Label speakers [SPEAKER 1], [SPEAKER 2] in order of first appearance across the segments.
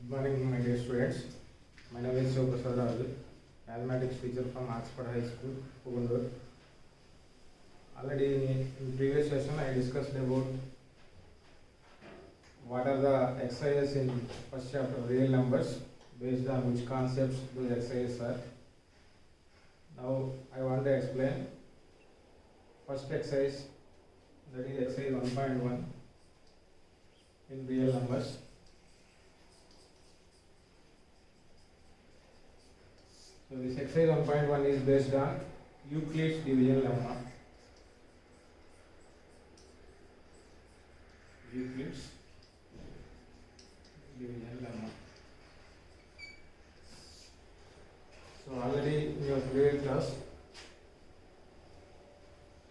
[SPEAKER 1] Good morning, my dear students. My name is Prasad Raju, mathematics teacher from Oxford High School, Pugundur. Already in previous session, I discussed about what are the exercises in first chapter, real numbers, based on which concepts those exercises are. Now, I want to explain first exercise, that is exercise 1.1 in real numbers. So this exercise 1.1 is based on Euclid's division lemma. Euclid's division lemma. So already in your previous class,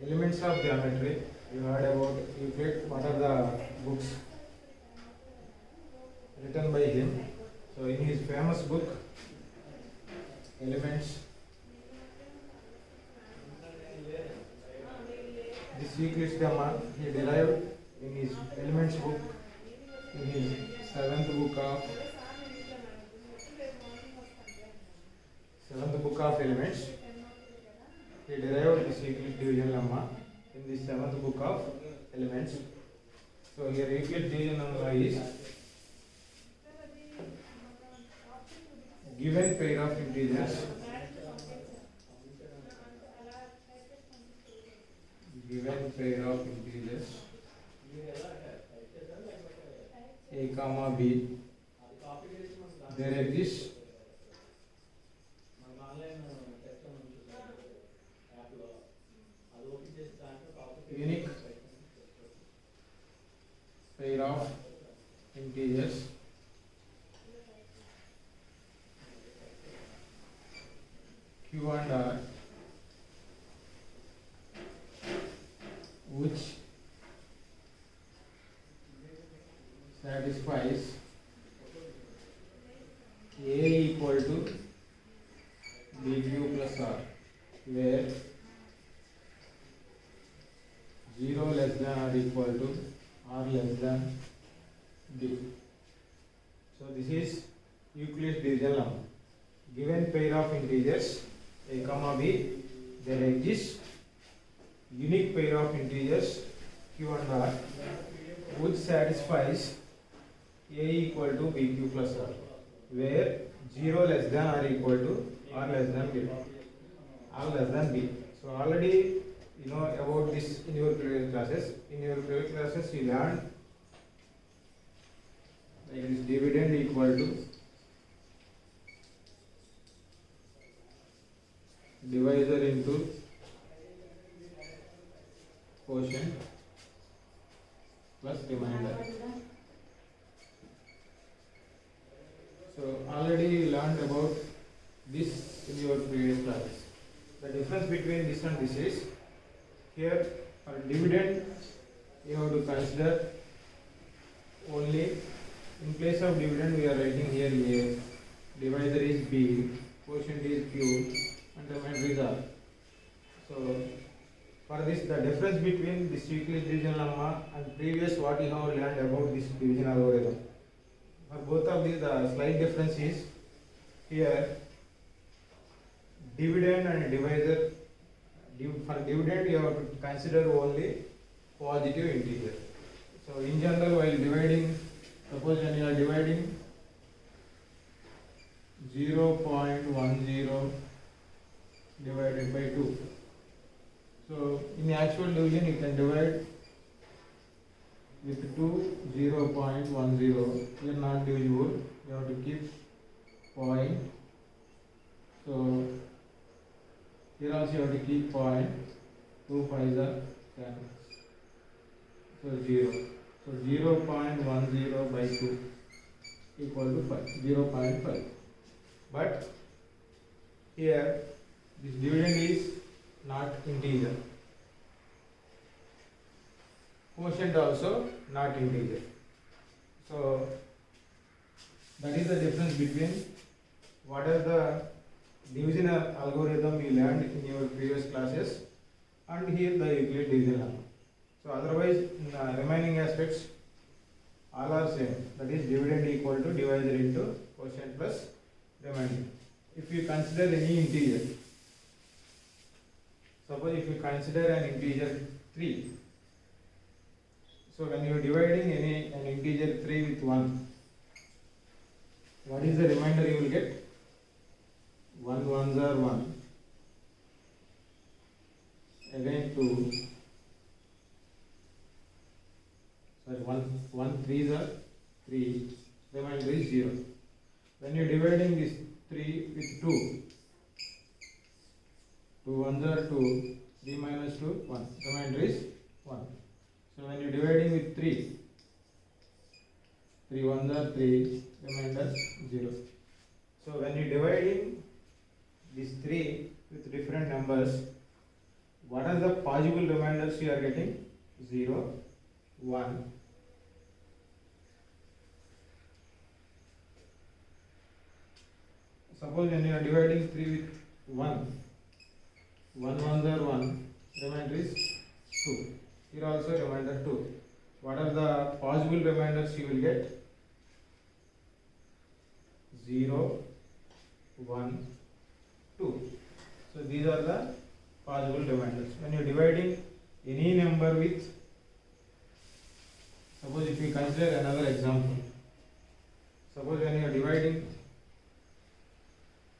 [SPEAKER 1] elements of geometry, you heard about Euclid. What are the books written by him? So in his famous book, Elements, this Euclid's lemma he derived in his Elements book, in his seventh book of Elements. He derived this Euclid division lemma in the seventh book of Elements. So here Euclid division lemma is given pair of integers, a comma b, there exists unique pair of integers Q and R which satisfies A equal to BQ plus R, where 0 less than or equal to R less than B. So this is Euclid's division lemma. Given pair of integers a comma b, there exists unique pair of integers Q and R which satisfies A equal to BQ plus R, where 0 less than or equal to R less than B, R less than B. So already you know about this in your previous classes. In your previous classes you learned like this dividend equal to divisor into quotient plus remainder. So already you learned about this in your previous classes. The difference between this and this is, here for dividend you have to consider only, in place of dividend we are writing here A, divisor is B, quotient is Q, and remainder is R. So for this, the difference between this Euclid division lemma and previous what you have learned about this division algorithm, for both of these the slight difference is, here dividend and divisor, for dividend you have to consider only positive integer. So in general while dividing, suppose when you are dividing 0.10 divided by 2. So in the actual division you can divide with 2 0.10. Here not divisible, you have to keep point. So here also you have to keep point. 2 5s are 10. So 0. So 0.10 by 2 equal to 5, 0.5. But here this dividend is not integer. Quotient also not integer. So that is the difference between what are the division algorithm you learned in your previous classes and here the Euclid division lemma. So otherwise in the remaining aspects all are same, that is dividend equal to divisor into quotient plus remainder. If you consider any integer, suppose if you consider an integer 3, so when you are dividing an integer 3 with 1, what is the remainder you will get? 1 ones are 1, again 2, sorry, 1 threes are 3, remainder is 0. When you are dividing this 3 with 2, 2 ones are 2, 3 minus 2, 1, remainder is 1. So when you are dividing with 3, 3 ones are 3, remainder 0. So when you are dividing these 3 with different numbers, what are the possible remainders you are getting? 0, 1. Suppose when you are dividing 3 with 1, 1 ones are 1, remainder is 2. Here also remainder 2. What are the possible remainders you will get? 0, 1, 2. So these are the possible remainders. When you are dividing any number with, suppose if we consider another example, suppose when you are dividing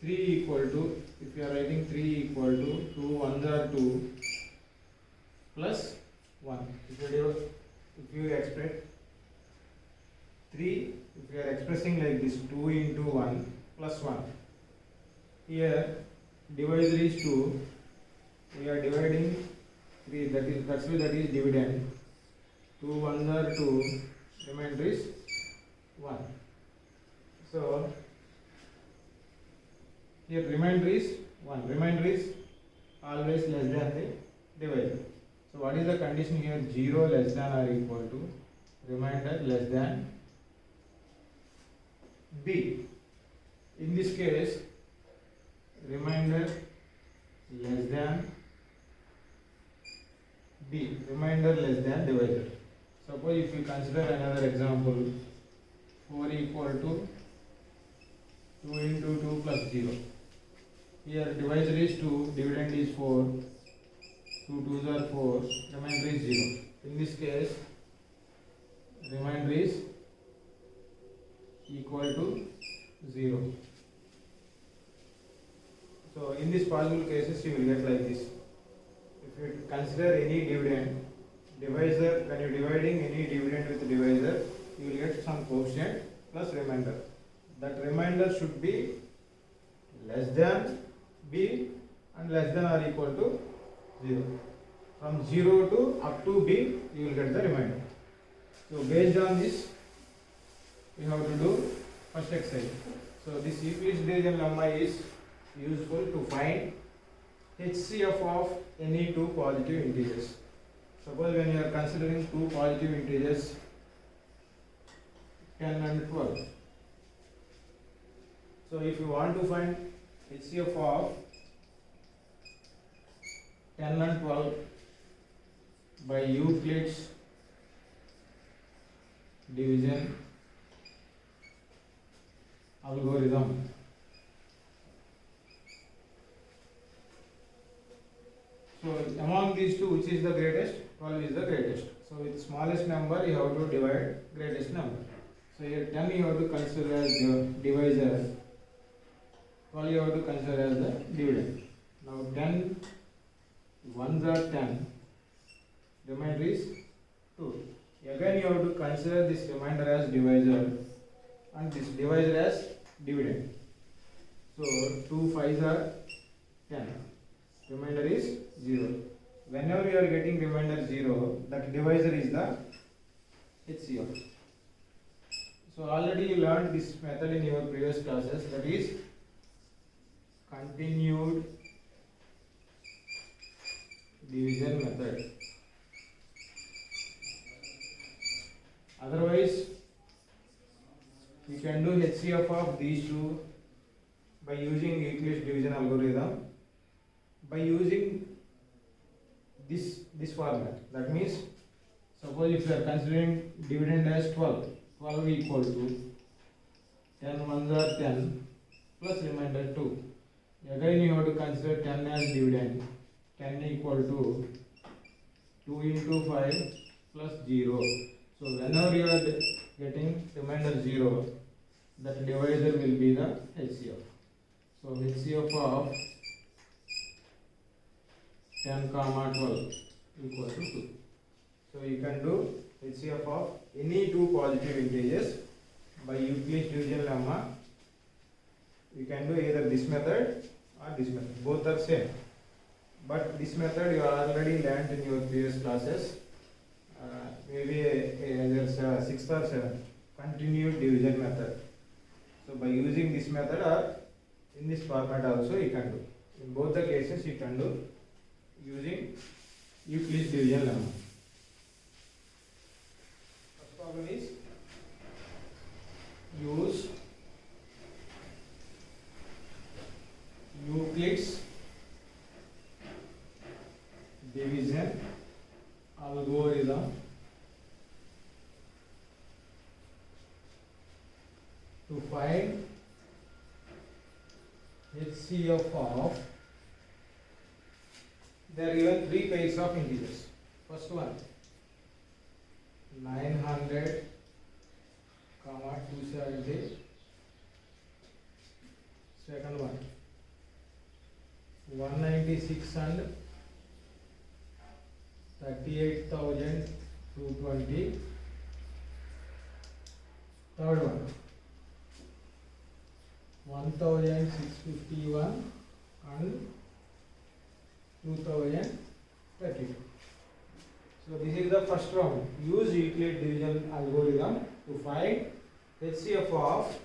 [SPEAKER 1] 3 equal to, if you are writing 3 equal to 2 ones are 2 plus 1. If you express 3, if you are expressing like this, 2 into 1 plus 1. Here divisor is 2, we are dividing 3, that is dividend. 2 ones are 2, remainder is 1. So here remainder is 1, remainder is always less than the divisor. So what is the condition here? 0 less than or equal to remainder less than b. In this case, remainder less than b, remainder less than divisor. Suppose if you consider another example, 4 equal to 2 into 2 plus 0. Here divisor is 2, dividend is 4, 2 2s are 4, remainder is 0. In this case, remainder is equal to 0. So in these possible cases you will get like this. If you consider any dividend, divisor, when you are dividing any dividend with divisor, you will get some quotient plus remainder. That remainder should be less than b and less than or equal to 0. From 0 to up to b, you will get the remainder. So based on this, we have to do first exercise. So this Euclid's division lemma is useful to find HCF of any two positive integers. Suppose when you are considering two positive integers 10 and 12. So if you want to find HCF of 10 and 12 by Euclid's division algorithm, so among these two, which is the greatest? 12 is the greatest. So with smallest number you have to divide greatest number. So here 10 you have to consider as the divisor, 12 you have to consider as the dividend. Now 10 ones are 10, remainder is 2. Again you have to consider this remainder as divisor and this divisor as dividend. So 2 5s are 10, remainder is 0. Whenever you are getting remainder 0, that divisor is the HCF. So already you learned this method in your previous classes, that is continued division method. Otherwise, we can do HCF of these two by using Euclid's division algorithm, by using this format. That means, suppose if you are considering dividend as 12, 12 equal to 10 ones are 10 plus remainder 2. Again you have to consider 10 as dividend. 10 equal to 2 into 5 plus 0. So whenever you are getting remainder 0, that divisor will be the HCF. So HCF of 10 comma 12 equal to 2. So you can do HCF of any two positive integers by Euclid's division lemma. You can do either this method or this method. Both are same. But this method you already learned in your previous classes. Maybe either 6th or 7th. Continued division method. So by using this method or in this format also you can do. In both the cases you can do using Euclid's division lemma. First problem is use Euclid's division algorithm to find HCF of, there are given three pairs of integers. First one 900 comma 270. Second one 196 and 38,220. Third one 1,651 and 2,032. So this is the first round. Use Euclid division algorithm to find HCF of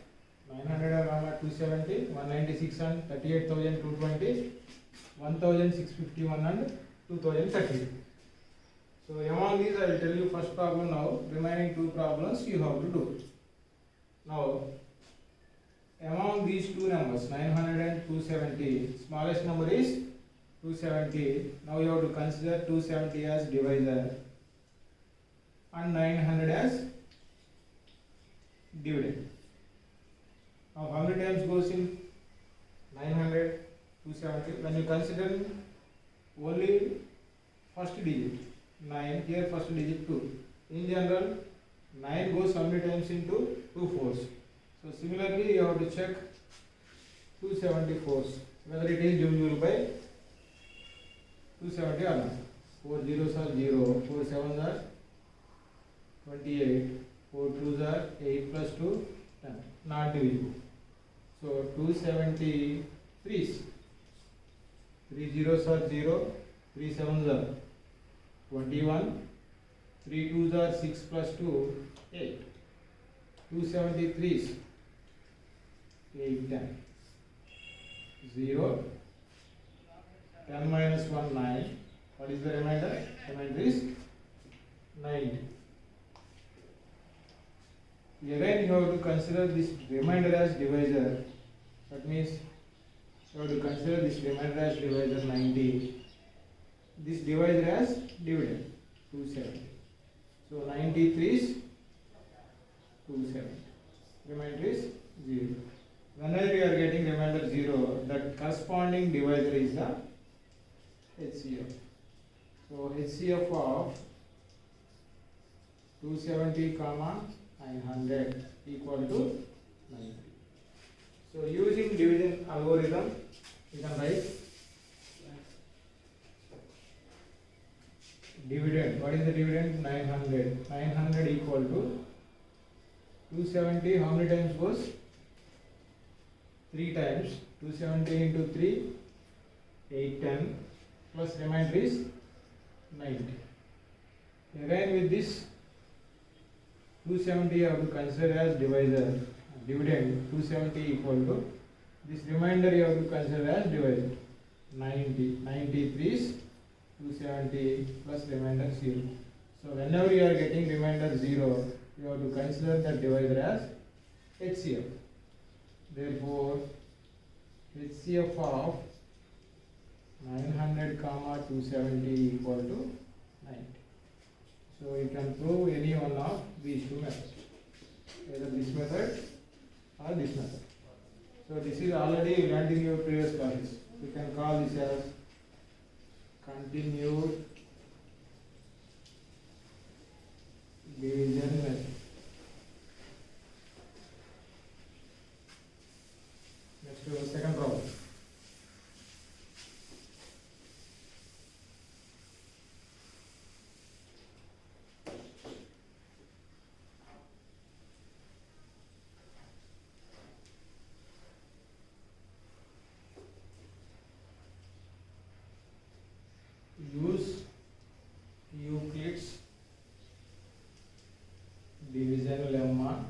[SPEAKER 1] 900 comma 270, 196 and 38,220, 1,651 and 2,030. So among these I will tell you first problem now. Remaining two problems you have to do. Now among these two numbers 900 and 270, smallest number is 270. Now you have to consider 270 as divisor and 900 as dividend. Now how many times goes in 900, 270? When you consider only first digit 9, here first digit 2. In general 9 goes how many times into 2 fours. So similarly you have to check 274s whether it is divisible by 270 or not. 4 zeros are 0, 4 sevens are 28, 4 twos are 8 plus 2 10, not divisible. So 273s, 3 zeros are 0, 3 sevens are 21, 3 twos are 6 plus 2 8, 273s 8 10, 0, 10 minus 1 9. What is the remainder? Remainder is 90. Again you have to consider this remainder as divisor. That means you have to consider this remainder as divisor 90. This divisor as dividend 270. So 93 is 270. Remainder is 0. Whenever you are getting remainder 0, that corresponding divisor is the HCF. So HCF of 270 comma 900 equal to 90. So using division algorithm, you can write dividend. What is the dividend? 900. 900 equal to 270. How many times goes? 3 times. 270 into 3, 810 plus remainder is 90. Again with this 270 I have to consider as divisor. Dividend 270 equal to this remainder you have to consider as divisor 90. 93 is 270 plus remainder 0. So whenever you are getting remainder 0, you have to consider that divisor as HCF. Therefore HCF of 900 comma 270 equal to 90. So you can prove any one of these two methods. either this method or this method. So this is already learned in your previous classes. You can call this as continued division method. Next to the second problem. Use Euclid's division lemma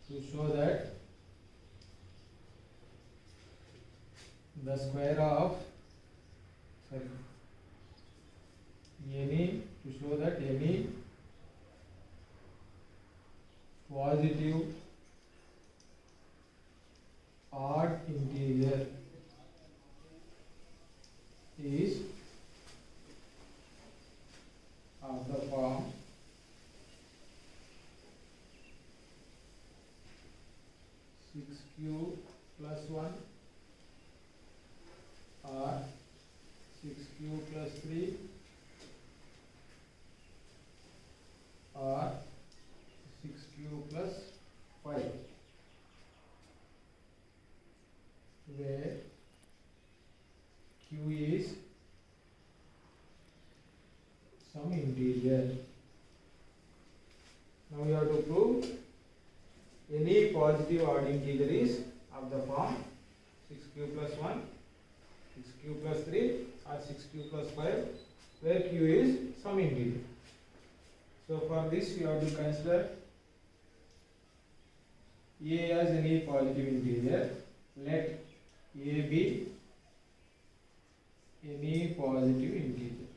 [SPEAKER 1] to show that the square of any positive odd integer is of the form 6q plus 1 or 6q plus 3 or 6q plus 5, where q is some integer. Now we have to prove any positive odd integer is of the form 6q plus 1, 6q plus 3 or 6q plus 5, where q is some integer. So for this you have to consider a as any positive integer. Let a be any positive integer.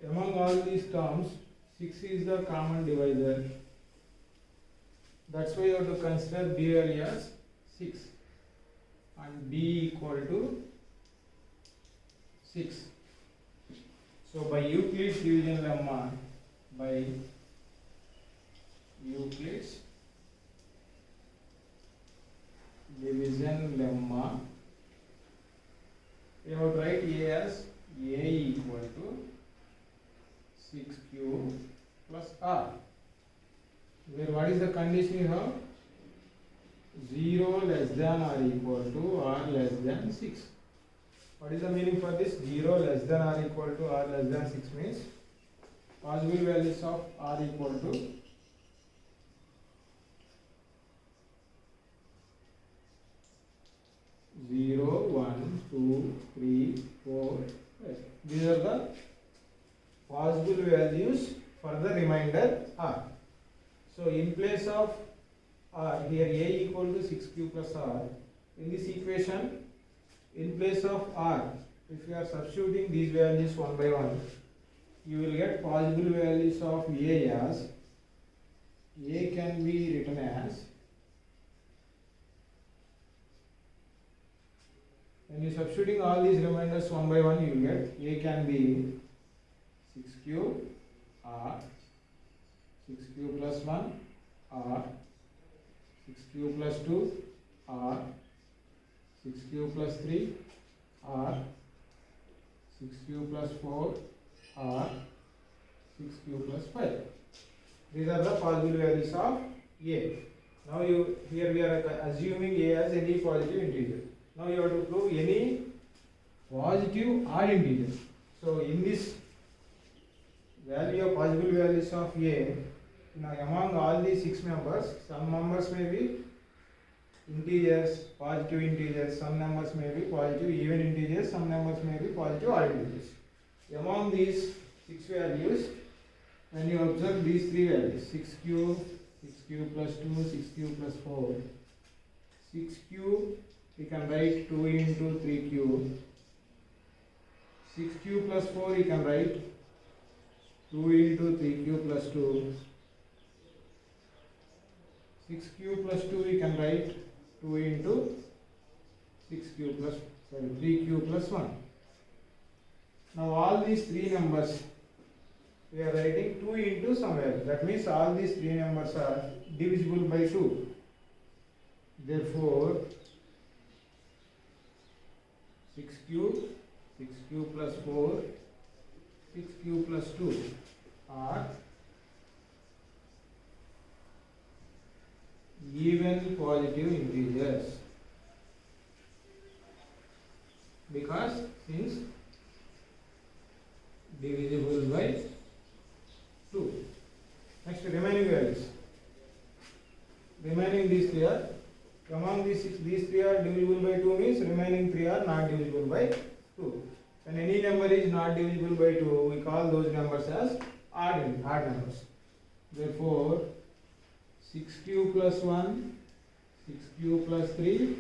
[SPEAKER 1] Among all these terms, 6 is the common divisor. That's why you have to consider b value as 6 and b equal to 6. So by Euclid's division lemma, we have to write a as a equal to 6q plus r, where what is the condition you have? 0 less than or equal to r less than 6. What is the meaning for this? 0 less than or equal to r less than 6 means possible values of r equal to 0, 1, 2, 3, 4, 5. These are the possible values for the remainder r. So in place of r, here a equal to 6q plus r, in this equation, in place of r, if you are substituting these values one by one, you will get possible values of a as, a can be written as, when you are substituting all these remainders one by one, you will get a can be 6q r, 6q plus 1 r, 6q plus 2 r, 6q plus 3 r, 6q plus 4 r, 6q plus 5. These are the possible values of a. Now here we are assuming a as any positive integer. Now you have to prove any positive odd integer. So in this value of possible values of a, now among all these 6 members, some members may be integers, positive integers, some numbers may be positive even integers, some numbers may be positive odd integers. Among these 6 values, when you observe these 3 values, 6q, 6q plus 2, 6q plus 4, 6q we can write 2 into 3q, 6q plus 4 you can write 2 into 3q plus 2, 6q plus 2 we can write 2 into 6q plus sorry 3q plus 1. Now all these three numbers we are writing 2 into somewhere. That means all these three numbers are divisible by 2. Therefore 6q plus 4, 6q plus 2 are even positive integers, because since divisible by 2. Next, remaining values. Remaining these three are, among these three are divisible by 2 means remaining 3 are not divisible by 2. When any number is not divisible by 2, we call those numbers as odd numbers. Therefore 6q plus 1, 6q plus 3,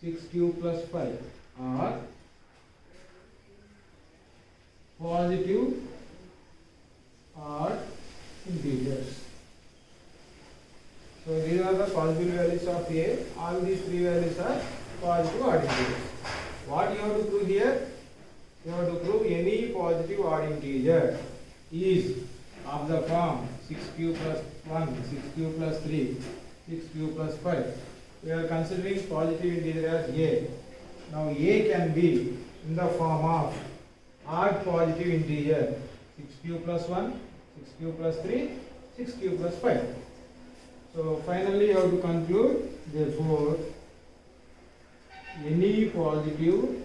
[SPEAKER 1] 6q plus 5 are positive odd integers. So these are the possible values of A. All these three values are positive odd integers. What you have to prove here? You have to prove any positive odd integer is of the form 6q plus 1, 6q plus 3, 6q plus 5. We are considering positive integer as A. Now A can be in the form of odd positive integer 6q plus 1, 6q plus 3, 6q plus 5. So finally you have to conclude, therefore any positive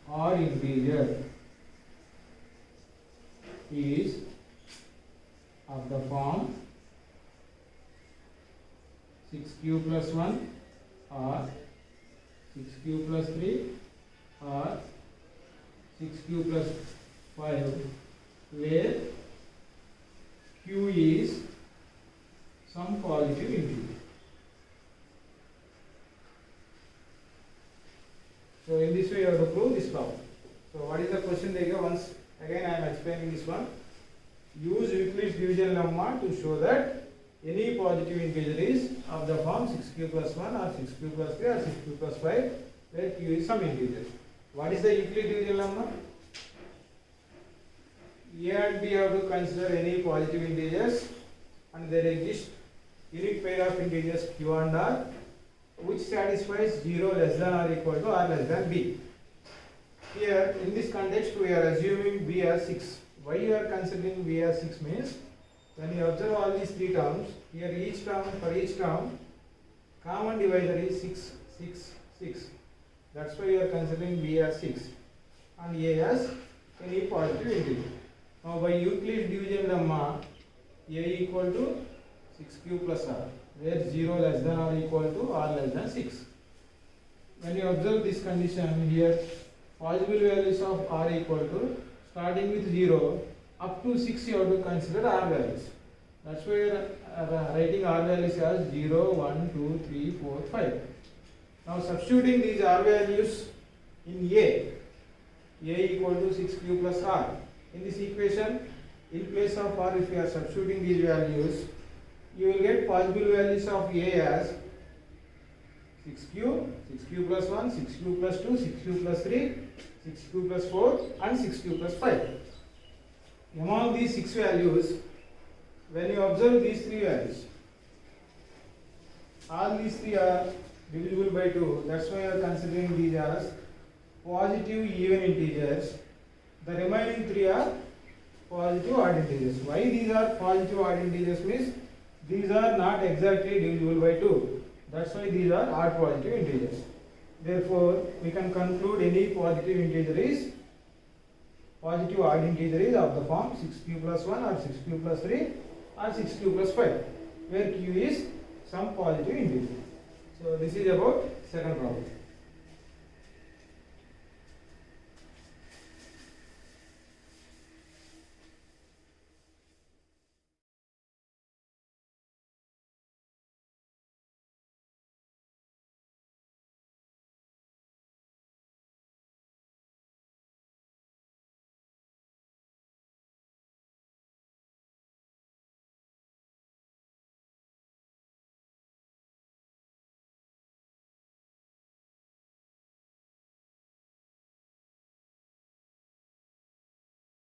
[SPEAKER 1] odd integer is of the form 6q plus 1 or 6q plus 3 or 6q plus 5, where q is some positive integer. So in this way you have to prove this problem. So what is the question they give? Once again I am explaining this one. Use Euclid's division lemma to show that any positive integer is of the form 6q plus 1 or 6q plus 3 or 6q plus 5, where q is some integer. What is the Euclid division lemma? A and B have to consider any positive integers, and there exist unique pair of integers q and r which satisfies 0 less than or equal to r less than b. Here in this context we are assuming b as 6. Why you are considering b as 6 means, when you observe all these three terms, here for each term common divisor is 6, 6, 6. That's why you are considering b as 6 and a as any positive integer. Now by Euclid's division lemma, a equal to 6q plus r, where 0 less than or equal to r less than 6. When you observe this condition here, possible values of r equal to, starting with 0 up to 6 you have to consider r values. That's why you are writing r values as 0, 1, 2, 3, 4, 5. Now substituting these r values in a equal to 6q plus r. In this equation, in place of r, if you are substituting these values, you will get possible values of a as 6q, 6q plus 1, 6q plus 2, 6q plus 3, 6q plus 4 and 6q plus 5. Among these 6 values, when you observe these 3 values, all these 3 are divisible by 2. That's why you are considering these as positive even integers. The remaining 3 are positive odd integers. Why these are positive odd integers means these are not exactly divisible by 2. That's why these are odd positive integers. Therefore, we can conclude any positive integer is positive odd integer is of the form 6q plus 1 or 6q plus 3 or 6q plus 5, where q is some positive integer. So this is about second problem.